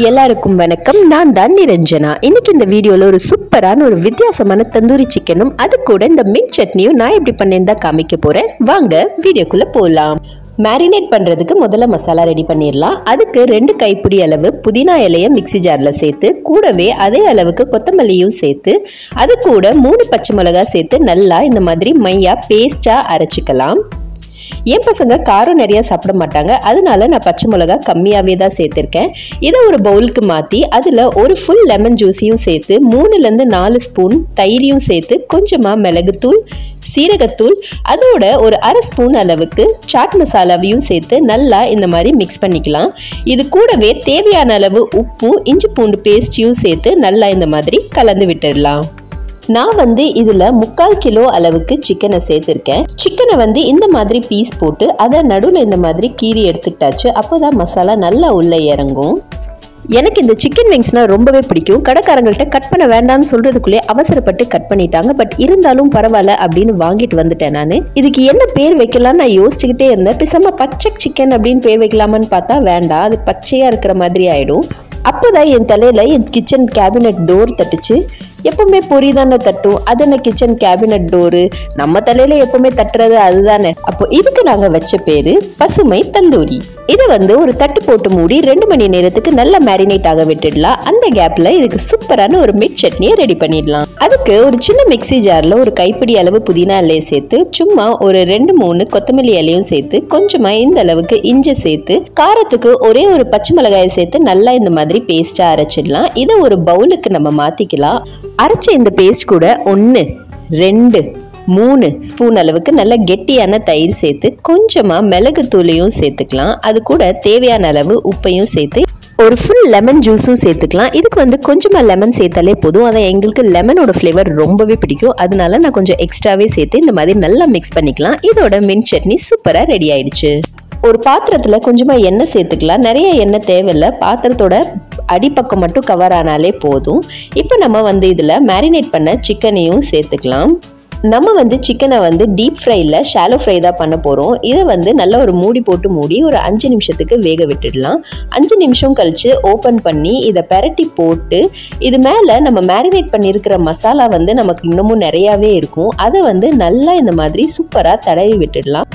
எல்லாருக்கும் வணக்கம். நான் தான் நிரஞ்சனா. இன்னைக்கு இந்த வீடியோல ஒரு சூப்பரான ஒரு வித்தியாசமான தந்தூரி சிக்கனும் அது கூட இந்த மின்ட் சட்னியும் நான் எப்படி பண்ணேன்னு தான் காமிக்க போறேன். வாங்க வீடியோக்குள்ள போலாம். மேரினேட் பண்றதுக்கு முதல்ல மசாலா ரெடி பண்ணிடலாம். அதுக்கு 2 கைப்பிடி அளவு புதினா இலையை மிக்ஸி ஜார்ல சேர்த்து கூடவே அதே அளவுக்கு கொத்தமல்லியும் சேர்த்து அது கூட 3 பச்சை மிளகாய் சேர்த்து நல்லா இந்த மாதிரி மையா பேஸ்டா அரைச்சிக்கலாம். என் பசங்க காரம் நிறைய சாப்பிட மாட்டாங்க, அதனால நான் பச்சை மிளகா கம்மியாவே தான் சேர்த்திருக்கேன். இதை ஒரு பவுலுக்கு மாற்றி அதில் ஒரு ஃபுல் லெமன் ஜூஸையும் சேர்த்து 3லேருந்து 4 ஸ்பூன் தயிரையும் சேர்த்து கொஞ்சமாக மிளகுத்தூள், சீரகத்தூள், அதோட ஒரு அரை ஸ்பூன் அளவுக்கு சாட் மசாலாவையும் சேர்த்து நல்லா இந்த மாதிரி மிக்ஸ் பண்ணிக்கலாம். இது கூடவே தேவையான அளவு உப்பு, இஞ்சி பூண்டு பேஸ்டையும் சேர்த்து நல்லா இந்த மாதிரி கலந்து விட்டுடலாம். நான் இதில் 3/4 கிலோ அளவுக்கு சிக்கனை சேர்த்துருக்கேன். சிக்கனை இந்த மாதிரி பீஸ் போட்டு அதை நடுவில் இந்த மாதிரி கீறி எடுத்துக்கிட்டாச்சு. அப்போ தான் மசாலா நல்லா உள்ளே இறங்கும். எனக்கு இந்த சிக்கன் விங்ஸ்னால் ரொம்பவே பிடிக்கும். கடைக்காரங்கள்ட்ட கட் பண்ண வேண்டாம்னு சொல்கிறதுக்குள்ளே அவசரப்பட்டு கட் பண்ணிட்டாங்க. பட் இருந்தாலும் பரவாயில்ல அப்படின்னு வாங்கிட்டு வந்துட்டேன். நான் இதுக்கு என்ன பேர் வைக்கலாம்னு நான் யோசிச்சுக்கிட்டே இருந்தேன். பேசாமல் பச்சை சிக்கன் அப்படின்னு பேர் வைக்கலாமான்னு பார்த்தா வேண்டாம், அது பச்சையாக இருக்கிற மாதிரி ஆகிடும். அப்போதான் என் தலையில் என் கிச்சன் கேபினட் டோர் தட்டுச்சு. எப்பவுமே பொறி தானே தட்டும், அது என்ன கிச்சன் கேபினட் டோரு, நம்ம தலையில எப்பவுமே தட்டுறது அதுதானே. அப்போ இதுக்கு நாங்க வச்ச பேரு பசுமை தந்தூரி. இதை ஒரு தட்டு போட்டு மூடி 2 மணி நேரத்துக்கு நல்லா மேரினேட் ஆக விட்டுடலாம். அந்த கேப்ல இதுக்கு சூப்பரான ஒரு மிட் சட்னியை ரெடி பண்ணிடலாம். அதுக்கு ஒரு சின்ன மிக்ஸி ஜார்ல ஒரு கைப்பிடி அளவு புதினா இலையை சேர்த்து சும்மா ஒரு 2-3 கொத்தமல்லி இலையும் சேர்த்து கொஞ்சமா இந்த அளவுக்கு இஞ்சி சேர்த்து காரத்துக்கு ஒரே ஒரு பச்சை மிளகாயை சேர்த்து நல்லா இந்த மாதிரி பேஸ்டா அரைச்சிடலாம். இதை ஒரு பவுலுக்கு நம்ம மாத்திக்கலாம். அரைச்ச இந்த பேஸ்ட் கூட 1, 2, 3 ஸ்பூன் அளவுக்கு நல்ல கெட்டியான தயிர் சேர்த்து கொஞ்சமா மிளகு தூளையும் சேர்த்துக்கலாம். அது கூட தேவையான அளவு உப்பையும் சேர்த்து ஒரு ஃபுல் லெமன் ஜூஸும் சேர்த்துக்கலாம். இதுக்கு கொஞ்சமா லெமன் சேர்த்தாலே போதும். அதான் எங்களுக்கு லெமனோட ஃப்ளேவர் ரொம்பவே பிடிக்கும், அதனால நான் கொஞ்சம் எக்ஸ்ட்ராவே சேர்த்து இந்த மாதிரி நல்லா மிக்ஸ் பண்ணிக்கலாம். இதோட மின்ட் சட்னி சூப்பரா ரெடி ஆயிடுச்சு. ஒரு பாத்திரத்துல கொஞ்சமா எண்ணெய் சேர்த்துக்கலாம். நிறைய எண்ணெய் தேவையில்லை, பாத்திரத்தோட அடிப்பக்கம் மட்டும் கவர் ஆனாலே போதும். இப்போ நம்ம இதுல மேரினேட் பண்ண சிக்கனையும் சேர்த்துக்கலாம். நம்ம சிக்கனை டீப் ஃப்ரைல ஷாலோ ஃப்ரை தான் பண்ண போகிறோம். இதை நல்ல ஒரு மூடி போட்டு மூடி ஒரு 5 நிமிஷத்துக்கு வேக விட்டுடலாம். 5 நிமிஷம் கழிச்சு ஓப்பன் பண்ணி இதை பெரட்டி போட்டு இது மேலே நம்ம மேரினேட் பண்ணியிருக்கிற மசாலா நமக்கு இன்னமும் நிறையாவே இருக்கும். அதை நல்லா இந்த மாதிரி சூப்பராக தடவி விட்டுடலாம்.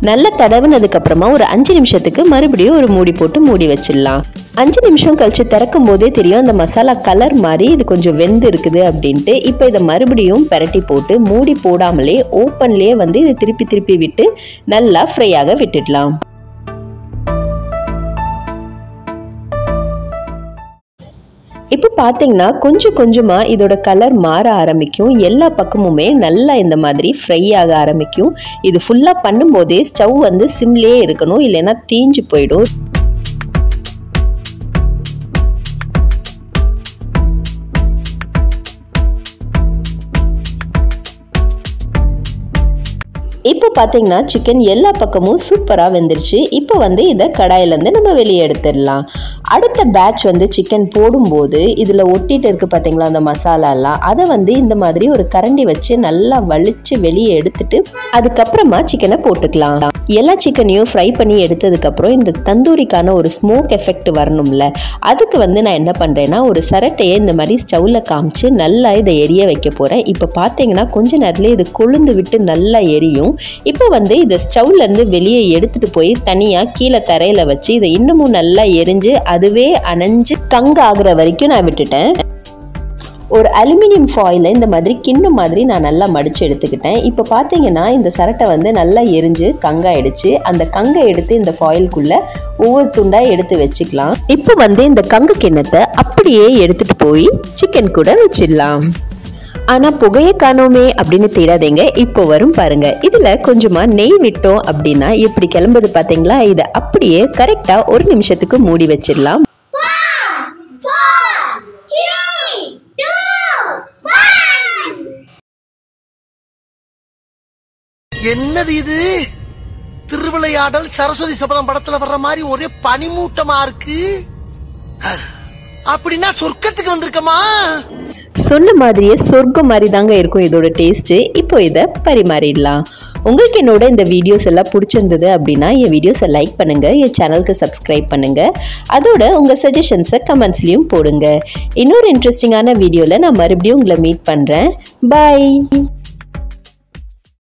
நல்லா தடவுனதுக்கு அப்புறமா ஒரு 5 நிமிஷத்துக்கு மறுபடியும் ஒரு மூடி போட்டு மூடி வச்சிடலாம். 5 நிமிஷம் கழிச்சு திறக்கும் போதே தெரியும் அந்த மசாலா கலர் மாதிரி இது கொஞ்சம் வெந்து இருக்குது அப்படின்ட்டு. இப்போ இதை மறுபடியும் பெரட்டி போட்டு மூடி போடாமலே ஓப்பன்லேயே இதை திருப்பி திருப்பி விட்டு நல்லா ஃப்ரை ஆக விட்டுடலாம். இப்போ பார்த்தீங்கன்னா கொஞ்சம் கொஞ்சமாக இதோட கலர் மாற ஆரம்பிக்கும். எல்லா பக்கமுமே நல்லா இந்த மாதிரி ஃப்ரை ஆக ஆரம்பிக்கும். இது ஃபுல்லாக பண்ணும்போதே ஸ்டவ் சிம்லேயே இருக்கணும், இல்லைன்னா தீஞ்சு போயிடும். இப்போ பார்த்தீங்கன்னா சிக்கன் எல்லா பக்கமும் சூப்பராக வெந்துருச்சு. இப்போ இதை கடாயிலேருந்து நம்ம வெளியே எடுத்துடலாம். அடுத்த பேட்ச் சிக்கன் போடும்போது இதில் ஒட்டிட்டு இருக்குது பார்த்தீங்களா அந்த மசாலாலாம், அதை இந்த மாதிரி ஒரு கரண்டி வச்சு நல்லா வலிச்சு வெளியே எடுத்துட்டு அதுக்கப்புறமா சிக்கனை போட்டுக்கலாம். எல்லா சிக்கனையும் ஃப்ரை பண்ணி எடுத்ததுக்கப்புறம் இந்த தந்தூரிக்கான ஒரு ஸ்மோக் எஃபெக்ட் வரணும்ல, அதுக்கு நான் என்ன பண்ணுறேன்னா ஒரு சரட்டையை இந்த மாதிரி ஸ்டவ்வில் காமிச்சு நல்லா இதை எரிய வைக்க போகிறேன். இப்போ பார்த்தீங்கன்னா கொஞ்ச நேரத்தில் இது கொழுந்து விட்டு நல்லா எரியும். இப்போ இதை ஸ்டவ்ல இருந்து வெளியே எடுத்துட்டு போய் தனியா கீழே தரையில வச்சு இதை இன்னமும் நல்லா எரிஞ்சு அதுவே அணைஞ்சு கங்க ஆகுற வரைக்கும் நான் விட்டுட்டேன். ஒரு அலுமினியம் ஃபாயில இந்த மாதிரி கிண்ணம் மாதிரி நான் நல்லா மடிச்சு எடுத்துக்கிட்டேன். இப்போ பார்த்தீங்கன்னா இந்த சரட்டை நல்லா எரிஞ்சு கங்காயிடுச்சு. அந்த கங்கை எடுத்து இந்த ஃபாயிலுக்குள்ள ஒவ்வொரு துண்டா எடுத்து வச்சுக்கலாம். இப்போ இந்த கங்கு கிண்ணத்தை அப்படியே எடுத்துட்டு போய் சிக்கன் கூட வச்சிடலாம். ஆனா புகையை காணோமே அப்படின்னு தேடாதீங்க, இப்போ வரும் பாருங்க. இதுல கொஞ்சமா நெய் விட்டோம் அப்படின்னா எப்படி கிளம்புது பாத்தீங்களா. இதை அப்படியே கரெக்டா 1 நிமிஷத்துக்கு மூடி வச்சிடலாம். என்னது இது? திருவிளையாடல் சரஸ்வதி சபதம் படத்துல வர்ற மாதிரி ஒரே பனிமூட்டமா இருக்கு. அப்படின்னா சொர்க்கத்துக்கு வந்திருக்கமா? சொன்ன மாதிரியே சொர்க்கம் மாதிரி தாங்க இருக்கும் இதோட டேஸ்ட்டு. இப்போ இதை பரிமாறிடலாம். உங்களுக்கு என்னோட இந்த வீடியோஸ் எல்லாம் பிடிச்சிருந்தது அப்படின்னா என் வீடியோஸை லைக் பண்ணுங்கள், என் சேனலுக்கு சப்ஸ்கிரைப் பண்ணுங்கள். அதோட உங்கள் சஜஷன்ஸை கமெண்ட்ஸ்லேயும் போடுங்க. இன்னொரு இன்ட்ரெஸ்டிங்கான வீடியோவில் நான் மறுபடியும் உங்களை மீட் பண்ணுறேன். பாய்.